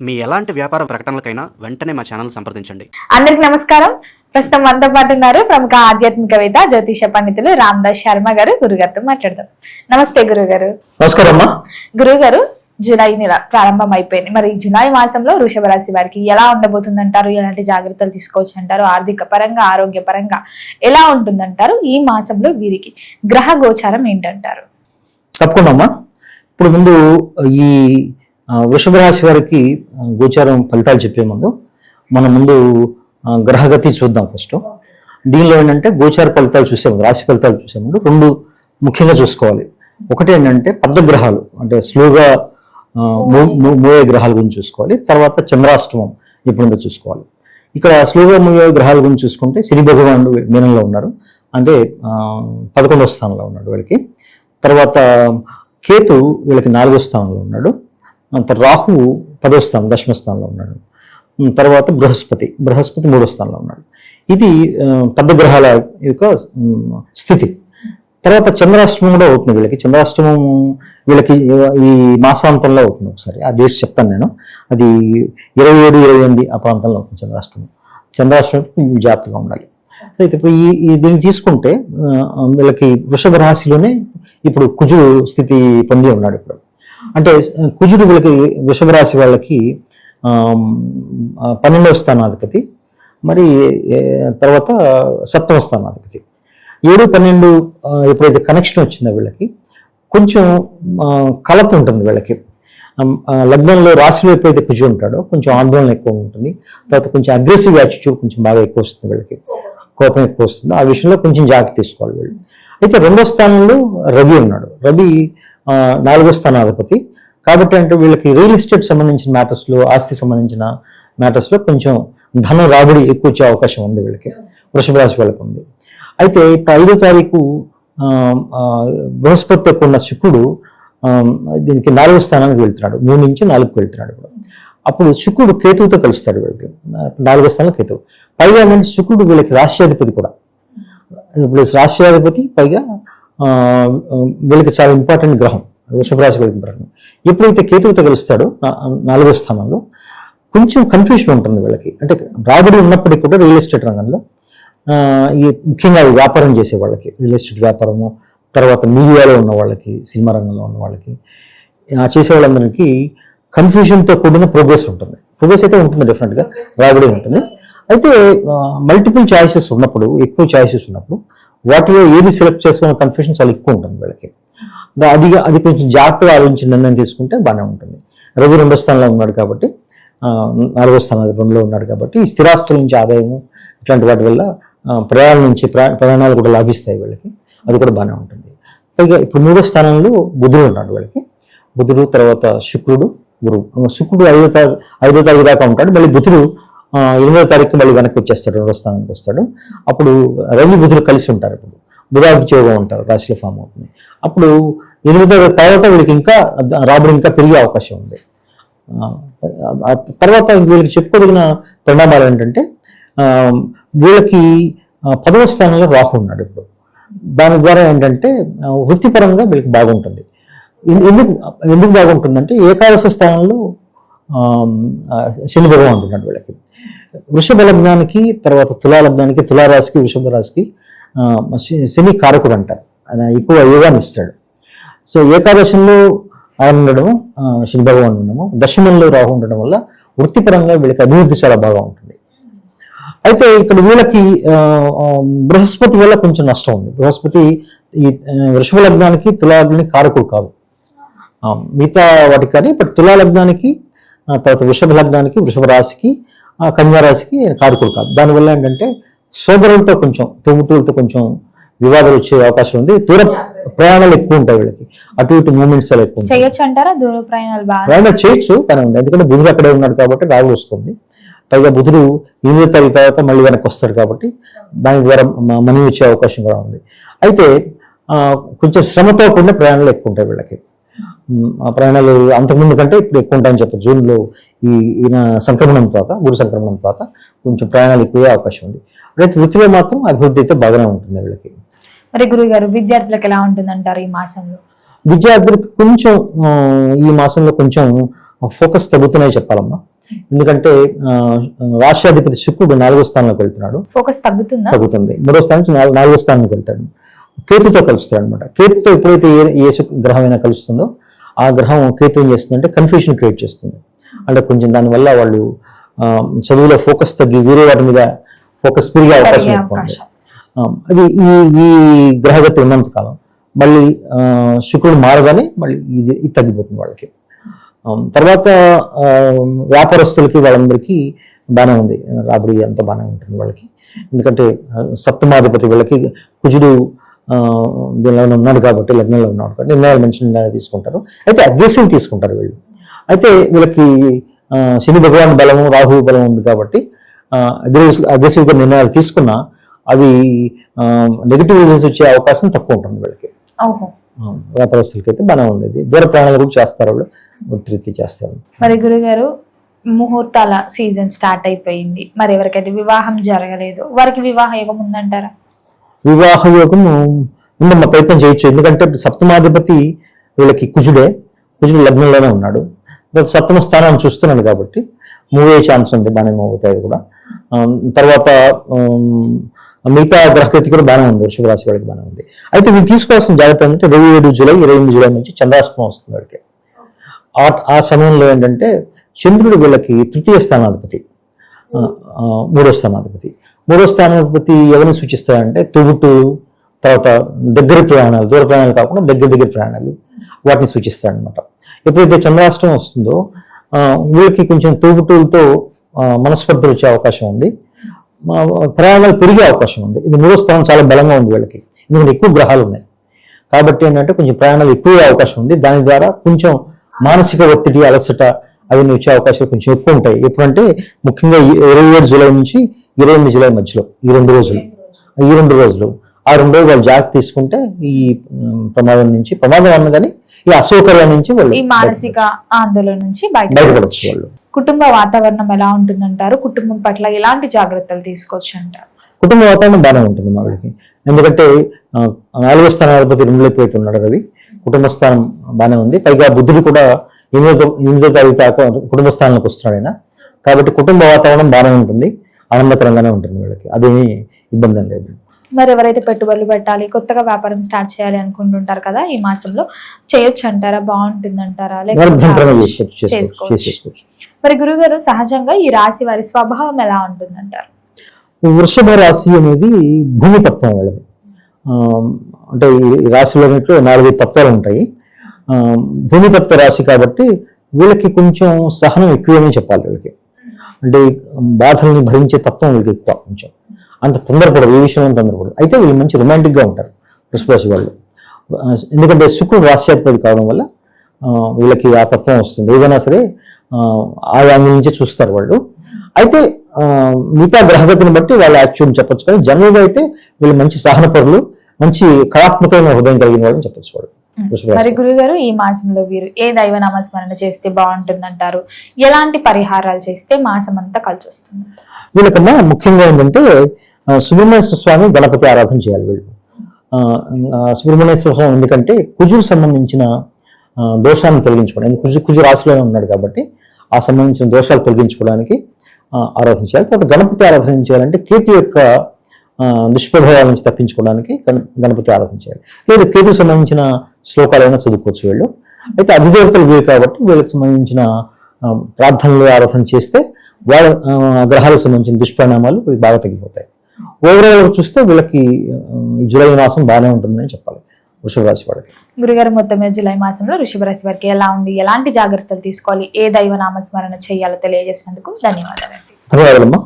మీ ఎలాంటి వ్యాపార ప్రకటనలకైనా వెంటనే మా ఛానల్ సంప్రదించండి. అందరికి నమస్కారం. ప్రస్తుతం మనతో పాటు ఉన్నారు ప్రముఖ ఆధ్యాత్మికవేత్త జ్యోతిష పండితులు రామదాస్ శర్మ గారు. గురుగారితో మాట్లాడదాం. నమస్తే గురుగారు. నమస్కారం. గురుగారు, జూలై నెల ప్రారంభం అయిపోయింది. మరి ఈ జూలై మాసంలో వృషభ రాశి వారికి ఎలా ఉండబోతుందంటారు? ఎలాంటి జాగ్రత్తలు తీసుకోవచ్చు అంటారు? ఆర్థిక పరంగా, ఆరోగ్య పరంగా ఎలా ఉంటుందంటారు? ఈ మాసంలో వీరికి గ్రహ గోచారం ఏంటంటారు? తప్పకుండా అమ్మా. ఇప్పుడు ముందు ఈ వృషభ రాశి వారికి గోచారం ఫలితాలు చెప్పే ముందు మనం ముందు గ్రహగతి చూద్దాం. ఫస్ట్ దీనిలో ఏంటంటే గోచార ఫలితాలు చూసే ముందు, రాశి ఫలితాలు చూసే ముందు రెండు ముఖ్యంగా చూసుకోవాలి. ఒకటి ఏంటంటే పెద్ద గ్రహాలు, అంటే స్లోగా మూవే గ్రహాల గురించి చూసుకోవాలి. తర్వాత చంద్రాష్టమం ఎప్పుడుందో చూసుకోవాలి. ఇక్కడ స్లోగా మూవే గ్రహాల గురించి చూసుకుంటే శని భగవానుడు మీనంలో ఉన్నారు, అంటే 11వ స్థానంలో ఉన్నాడు వీళ్ళకి. తర్వాత కేతు వీళ్ళకి 4వ స్థానంలో ఉన్నాడు. అంత రాహువు 10వ స్థానం, దశమ స్థానంలో ఉన్నాడు. తర్వాత బృహస్పతి 3వ స్థానంలో ఉన్నాడు. ఇది పెద్ద గ్రహాల యొక్క స్థితి. తర్వాత చంద్రాష్టమం కూడా అవుతుంది వీళ్ళకి. చంద్రాష్టమం వీళ్ళకి ఈ మాసాంతంలో అవుతుంది. ఒకసారి ఆ డేట్స్ చెప్తాను నేను. అది 27, 28 ఆ ప్రాంతంలో అవుతుంది చంద్రాష్టమం. చంద్రాష్టమం జాగ్రత్తగా ఉండాలి. అయితే ఇప్పుడు ఈ దీన్ని తీసుకుంటే వీళ్ళకి వృషభ రాశిలోనే ఇప్పుడు కుజుడు స్థితి పొంది ఉన్నాడు. ఇప్పుడు అంటే కుజుడు వీళ్ళకి వృషభ రాశి వాళ్ళకి 12వ స్థానాధిపతి, మరి తర్వాత 7వ స్థానాధిపతి. 7, 12 ఎప్పుడైతే కనెక్షన్ వచ్చిందో వీళ్ళకి కొంచెం కలత ఉంటుంది వీళ్ళకి. లగ్నంలో రాశిలో ఎప్పుడైతే కుజుడు ఉంటాడో కొంచెం ఆందోళన ఎక్కువ ఉంటుంది. తర్వాత కొంచెం అగ్రెసివ్ యాటిట్యూడ్ కొంచెం బాగా ఎక్కువ వస్తుంది వీళ్ళకి, కోపం ఎక్కువ వస్తుంది. ఆ విషయంలో కొంచెం జాగ్రత్త తీసుకోవాలి వీళ్ళు. అయితే 2వ స్థానంలో రవి ఉన్నాడు. రవి 4వ స్థానాధిపతి కాబట్టి అంటే వీళ్ళకి రియల్ ఎస్టేట్ సంబంధించిన మ్యాటర్స్లో, ఆస్తి సంబంధించిన మ్యాటర్స్లో కొంచెం ధన రాబడి ఎక్కువ వచ్చే అవకాశం ఉంది వీళ్ళకి, వృషభ రాశి వాళ్ళకి ఉంది. అయితే ఇప్పుడు 5వ తారీఖు బృహస్పతితో కూడిన శుక్రుడు దీనికి 4వ స్థానానికి వెళ్తున్నాడు. 3 నుంచి 4కు వెళ్తున్నాడు. అప్పుడు శుక్రుడు కేతువుతో కలుస్తాడు వీళ్ళకి, 4వ స్థానంలో కేతువు. పైగా ఏంటంటే శుక్రుడు వీళ్ళకి రాష్ట్రాధిపతి కూడా. ఇప్పుడు రాష్ట్రాధిపతి పైగా వీళ్ళకి చాలా ఇంపార్టెంట్ గ్రహం వృషభ రాశి వాళ్ళకి ఇంపార్టెంట్. ఎప్పుడైతే కేతువుతో కలుస్తాడో 4వ స్థానంలో కొంచెం కన్ఫ్యూషన్ ఉంటుంది వీళ్ళకి. అంటే రాబడి ఉన్నప్పటికీ కూడా రియల్ ఎస్టేట్ రంగంలో ఈ ముఖ్యంగా ఈ వ్యాపారం చేసే వాళ్ళకి, రియల్ ఎస్టేట్ వ్యాపారము, తర్వాత మీడియాలో ఉన్న వాళ్ళకి, సినిమా రంగంలో ఉన్న వాళ్ళకి, చేసే వాళ్ళందరికీ కన్ఫ్యూజన్తో కూడిన ప్రోగ్రెస్ ఉంటుంది. ప్రోగ్రెస్ అయితే ఉంటుంది, డెఫినెట్గా రాబడి ఉంటుంది. అయితే మల్టిపుల్ చాయిసెస్ ఉన్నప్పుడు, ఎక్కువ చాయిసెస్ ఉన్నప్పుడు వాటిలో ఏది సెలెక్ట్ చేసుకున్న కన్ఫ్యూజన్ చాలా ఎక్కువ ఉంటుంది వీళ్ళకి. అది కొంచెం జాగ్రత్తగా ఆలోచించి నిర్ణయం తీసుకుంటే బాగానే ఉంటుంది. రవి 2వ స్థానంలో ఉన్నాడు కాబట్టి, 4వ స్థానంలో 2లో ఉన్నాడు కాబట్టి ఈ స్థిరాస్తుల నుంచి ఆదాయము ఇట్లాంటి వాటి వల్ల ప్రయాణాలు కూడా లాభిస్తాయి వీళ్ళకి. అది కూడా బాగానే ఉంటుంది. పైగా ఇప్పుడు 3వ స్థానంలో బుధుడు ఉన్నాడు వీళ్ళకి. బుధుడు తర్వాత శుక్రుడు, గురువు. శుక్రుడు 5వ తారీఖు దాకా ఉంటాడు. మళ్ళీ బుధుడు 8వ తారీఖు మళ్ళీ వెనక్కి వచ్చేస్తాడు, 2వ స్థానానికి వస్తాడు. అప్పుడు రవి బుధుడు కలిసి ఉంటారు. ఇప్పుడు బుధాదిత్య యోగం ఉంటారు, రాశిలో ఫామ్ అవుతుంది. అప్పుడు 8వ తారీఖు తర్వాత వీళ్ళకి ఇంకా రాబడి ఇంకా పెరిగే అవకాశం ఉంది. తర్వాత వీళ్ళకి చెప్పుకోదగిన పరిణామాలు ఏంటంటే వీళ్ళకి 10వ స్థానంలో రాహు ఉన్నాడు ఇప్పుడు. దాని ద్వారా ఏంటంటే వృత్తిపరంగా వీళ్ళకి బాగుంటుంది. ఎందుకు బాగుంటుందంటే ఏకాదశ స్థానంలో శని భగవానుడు ఉన్నాడు వీళ్ళకి. వృషభ లగ్నానికి, తర్వాత తులా లగ్నానికి, తులారాశికి, వృషభ రాశికి శని కారకుడు అంటారు. ఆయన ఎక్కువ యోగాన్ని ఇస్తాడు. సో ఏకాదశంలో ఆయన ఉండడము, శని భగవానుడు ఉండడము, దశమంలో రాహు ఉండడం వల్ల వృత్తిపరంగా వీళ్ళకి అభివృద్ధి చాలా బాగా ఉంటుంది. అయితే ఇక్కడ వీళ్ళకి బృహస్పతి వల్ల కొంచెం నష్టం ఉంది. బృహస్పతి ఈ వృషభ లగ్నానికి, తులా లగ్నానికి కారకుడు కాదు, మిగతా వాటికి కానీ. బట్ తులా లగ్నానికి, తర్వాత వృషభ లగ్నానికి, వృషభ రాశికి, కన్యా రాశికి కారకుడు కాదు. దానివల్ల ఏంటంటే సోదరులతో కొంచెం, తోబుట్టువులతో కొంచెం వివాదాలు వచ్చే అవకాశం ఉంది. దూర ప్రయాణాలు ఎక్కువ ఉంటాయి వీళ్ళకి, అటు ఇటు మూమెంట్స్ ఎక్కువ చేయొచ్చు అంటారా? దూర ప్రయాణాలు చేయొచ్చు కానీ ఉంది, ఎందుకంటే బుధుడు అక్కడే ఉన్నాడు కాబట్టి రాబడి వస్తుంది. పైగా బుధుడు 8వ తారీఖు తర్వాత మళ్ళీ వెనక్కి వస్తాడు కాబట్టి దాని ద్వారా మనీ వచ్చే అవకాశం కూడా ఉంది. అయితే కొంచెం శ్రమతో కూడిన ప్రయాణాలు ఎక్కువ ఉంటాయి వీళ్ళకి. ఆ ప్రయాణాలు అంతకుముందు కంటే ఇప్పుడు ఎక్కువ ఉంటాయని చెప్పచ్చు. జూన్లో ఈయన సంక్రమణం తర్వాత, గురు సంక్రమణం తర్వాత కొంచెం ప్రయాణాలు ఎక్కువే అవకాశం ఉంది. అయితే వృత్తిలో మాత్రం అభివృద్ధి అయితే బాగానే ఉంటుంది వీళ్ళకి. మరి గురువు గారు, విద్యార్థులకు ఎలా ఉంటుందంటారు ఈ మాసంలో? విద్యార్థులకు కొంచెం ఈ మాసంలో కొంచెం ఫోకస్ తగ్గుతున్నాయి చెప్పాలమ్మా. ఎందుకంటే రాష్ట్రాధిపతి శుక్రుడు 4వ స్థానంలోకి వెళ్తున్నాడు. ఫోకస్ తగ్గుతుందా? తగ్గుతుంది. 3వ స్థానం నుంచి 4వ స్థానంలోకి వెళ్తాడు. కేతుతో కలుస్తాడు అనమాట. కేతుతో ఎప్పుడైతే ఏ గ్రహం అయినా కలుస్తుందో ఆ గ్రహం కేతు ఏం చేస్తుందంటే కన్ఫ్యూషన్ క్రియేట్ చేస్తుంది. అంటే కొంచెం దానివల్ల వాళ్ళు చదువులో ఫోకస్ తగ్గి వేరే వాటి మీద ఫోకస్ పెరిగే అవకాశం ఎక్కువ ఉంది. అది ఈ గ్రహగతి ఉన్నంత కాలం మళ్ళీ శుక్రుడు మారగానే మళ్ళీ ఇది తగ్గిపోతుంది వాళ్ళకి. తర్వాత వ్యాపారస్తులకి వాళ్ళందరికీ బాగానే ఉంది, రాబడి అంతా బాగానే ఉంటుంది వాళ్ళకి. ఎందుకంటే సప్తమాధిపతి వీళ్ళకి కుజుడు దీనిలో ఉన్నాడు కాబట్టి, లగ్నంలో ఉన్నాడు కాబట్టి నిర్ణయాలు మంచి నిర్ణయాలు తీసుకుంటారు. అయితే అగ్రెసివ్ తీసుకుంటారు వీళ్ళు. అయితే వీళ్ళకి శని భగవాన్ బలము రాహు బలం ఉంది కాబట్టి అగ్రెసివ్గా నిర్ణయాలు తీసుకున్నా అవి నెగిటివ్ రిజల్ట్స్ వచ్చే అవకాశం తక్కువ ఉంటుంది వీళ్ళకి. వ్యాపారస్తులకి అయితే బాగానే ఉంది. దూర ప్రయాణాలు కూడా చేస్తారు, వాళ్ళు వృత్తి చేస్తారు. మరి గురుగారు, ముహూర్తాల సీజన్ స్టార్ట్ అయిపోయింది, మరి ఎవరికైతే వివాహం జరగలేదు వారికి వివాహ యోగం ఉందంటారా? వివాహ యోగం ఉందమ్మ, ప్రయత్నం చేయొచ్చు. ఎందుకంటే సప్తమాధిపతి వీళ్ళకి కుజుడు లగ్నంలోనే ఉన్నాడు. సప్తమ స్థానాన్ని చూస్తున్నాడు కాబట్టి మూవ్ అయ్యే ఛాన్స్ ఉంది, బాగానే మూవ్ అవుతాయి కూడా. తర్వాత మిగతా గ్రహగతి కూడా బాగానే ఉంది, వృషభ రాశి వాళ్ళకి బాగానే ఉంది. అయితే వీళ్ళు తీసుకోవాల్సిన జాగ్రత్త ఏంటంటే 27 జూలై 28 జూలై నుంచి చంద్రాష్టమం వస్తుంది వాళ్ళకి. ఆ సమయంలో ఏంటంటే చంద్రుడు వీళ్ళకి 3వ స్థానాధిపతి, 3వ స్థానాధిపతి. 3వ స్థానాధిపతి ఎవరిని సూచిస్తాడంటే తోబుట్టువులు, తర్వాత దగ్గర ప్రయాణాలు, దూర ప్రయాణాలు కాకుండా దగ్గర ప్రయాణాలు, వాటిని సూచిస్తాడనమాట. ఎప్పుడైతే చంద్రాష్టమం వస్తుందో వీళ్ళకి కొంచెం తోబుట్టువులతో మనస్పర్ధలు వచ్చే అవకాశం ఉంది, ప్రయాణాలు పెరిగే అవకాశం ఉంది. ఇది 3వ స్థానం చాలా బలంగా ఉంది వీళ్ళకి, ఎందుకంటే ఎక్కువ గ్రహాలు ఉన్నాయి కాబట్టి ఏంటంటే కొంచెం ప్రయాణాలు ఎక్కువ అవకాశం ఉంది. దాని ద్వారా కొంచెం మానసిక ఒత్తిడి, అలసట అవన్నీ వచ్చే అవకాశాలు కొంచెం ఎక్కువ ఉంటాయి. ఎప్పుడంటే ముఖ్యంగా 27 జూలై నుంచి 28 జూలై మధ్యలో ఈ 2 రోజులు ఆ 2 రోజులు వాళ్ళు జాగ్రత్త తీసుకుంటే ఈ ప్రమాదం అన్న కానీ ఈ అసౌకర్యం నుంచి వాళ్ళు ఈ మానసిక ఆందోళన నుంచి బయటపడవచ్చు. వాళ్ళు కుటుంబ వాతావరణం ఎలా ఉంటుందంటారు? కుటుంబం పట్ల ఎలాంటి జాగ్రత్తలు తీసుకోవచ్చు అంటారు? కుటుంబ వాతావరణం బాగానే ఉంటుంది మా వాళ్ళకి. ఎందుకంటే 4వ స్థానాధిపతి 2లో ఎప్పుడైతే రవి, కుటుంబ స్థానం బాగానే ఉంది. పైగా బుద్ధుడు కూడా 8వ తారీఖు దాకా కుటుంబ స్థానానికి వస్తున్నాడు ఆయన. కాబట్టి కుటుంబ వాతావరణం బాగానే ఉంటుంది, ఆనందకరంగానే ఉంటుంది వాళ్ళకి, అదేమీ ఇబ్బంది లేదు. మరి ఎవరైతే పెట్టుబడులు పెట్టాలి, కొత్తగా వ్యాపారం స్టార్ట్ చేయాలి అనుకుంటుంటారు కదా, ఈ మాసంలో చేయొచ్చు అంటారా? బాగుంటుంది అంటారా? చేసుకోవచ్చు. మరి గురుగారు, సహజంగా ఈ రాశి వారి స్వభావం ఎలా ఉంటుంది అంటారు? వృషభ రాశి అనేది భూమి తత్వం వాళ్ళది. అంటే ఈ రాశిలో 4 తత్వాలు ఉంటాయి. భూమి తత్వ రాశి కాబట్టి వీళ్ళకి కొంచెం సహనం ఎక్కువనే చెప్పాలి. వీళ్ళకి అంటే బాధల్ని భరించే తత్వం వీళ్ళకి ఎక్కువ. కొంచెం అంత తొందరపడదు, ఏ విషయంలో తొందరపడదు. అయితే వీళ్ళు మంచి రొమాంటిక్గా ఉంటారు వృషభ రాశి వాళ్ళు. ఎందుకంటే శుక్రుడు రాశ్యాధిపతి కావడం వల్ల వీళ్ళకి ఆ తత్వం వస్తుంది. ఏదైనా సరే ఆ యాంగిల్ నుంచే చూస్తారు వాళ్ళు. అయితే మిగతా గ్రహగతిని బట్టి వాళ్ళు యాక్చువల్ చెప్పొచ్చు, కానీ జనరల్గా అయితే వీళ్ళు మంచి సహనపరులు, మంచి కళాత్మకమైన హృదయం కలిగిన వాళ్ళని చెప్పొచ్చు వాళ్ళు. మరి గురుగారు, ఈ మాసంలో వీరు ఏ దైవ నామస్మరణ చేస్తే బాగుంటుందంటారు? ఎలాంటి పరిహారాలు చేస్తే మాసం అంతా కలిసి వస్తుంది? వీళ్ళకన్నా ముఖ్యంగా ఏంటంటే సుబ్రహ్మణ్యేశ్వర స్వామి, గణపతి ఆరాధన చేయాలి వీళ్ళు. సుబ్రహ్మణ్యేశ్వర స్వామి ఎందుకంటే కుజుకు సంబంధించిన దోషాలను తొలగించుకోవడం, ఎందుకంటే కుజు రాశిలోనే ఉన్నాడు కాబట్టి ఆ సంబంధించిన దోషాలు తొలగించుకోవడానికి ఆరాధన చేయాలి. తర్వాత గణపతి ఆరాధన చేయాలంటే కేతు యొక్క దుష్ప్రభావాల నుంచి తప్పించుకోవడానికి గణపతి ఆరాధన చేయాలి. లేదు కేతుకు సంబంధించిన శ్లోకాలైనా చదువుకోవచ్చు వీళ్ళు. అయితే అధిదేవతలు వీళ్ళు కాబట్టి వీళ్ళకి సంబంధించిన ప్రార్థనలు ఆరాధన చేస్తే వాళ్ళ గ్రహాలకు సంబంధించిన దుష్పరిణామాలు వీళ్ళకి బాగా తగ్గిపోతాయి. ఓవరాల్ చూస్తే వీళ్ళకి జూలై మాసం బాగానే ఉంటుందని చెప్పాలి వృషభ రాశి వాళ్ళకి. గురుగారు, మొత్తం మీద జూలై మాసంలో వృషభ రాశి వారికి ఎలా ఉంది, ఎలాంటి జాగ్రత్తలు తీసుకోవాలి, ఏ దైవ నామస్మరణ చేయాలో తెలియజేసినందుకు ధన్యవాదాలండి. ధన్యవాదాలమ్మా.